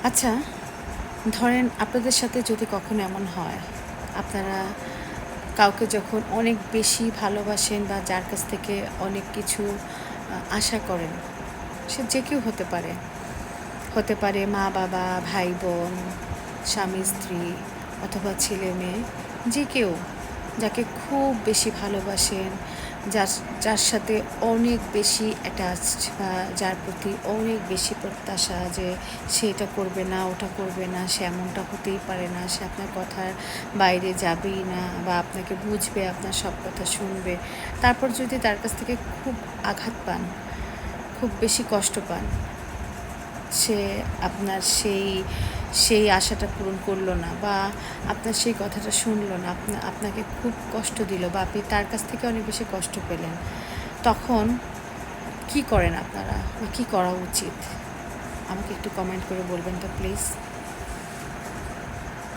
আচ্ছা, ধরেন আপনাদের সাথে যদি কখনো এমন হয়, আপনারা কাউকে যখন অনেক বেশি ভালোবাসেন বা যার কাছ থেকে অনেক কিছু আশা করেন, সে যে কেউ হতে পারে। হতে পারে মা-বাবা, ভাই-বোন, স্বামী-স্ত্রী অথবা ছেলে-মেয়ে, যে কেউ যাকে খুব বেশি ভালোবাসেন, যার যার সাথে অনেক বেশি অ্যাটাচড বা যার প্রতি অনেক বেশি প্রত্যাশা যে সে এটা করবে না, ওটা করবে না, সে এমনটা হতেই পারে না, সে আপনার কথার বাইরে যাবেই না বা আপনাকে বুঝবে, আপনার সব কথা শুনবে। তারপর যদি তার কাছ থেকে খুব আঘাত পান, খুব বেশি কষ্ট পান, সে আপনার সেই আশাটা পূরণ করলো না বা আপনার সেই কথাটা শুনলো না, আপনাকে খুব কষ্ট দিল বা আপনি তার কাছ থেকে অনেক বেশি কষ্ট পেলেন, তখন কী করেন আপনারা বা কী করা উচিত? আমাকে একটু কমেন্ট করে বলবেন তো প্লিজ।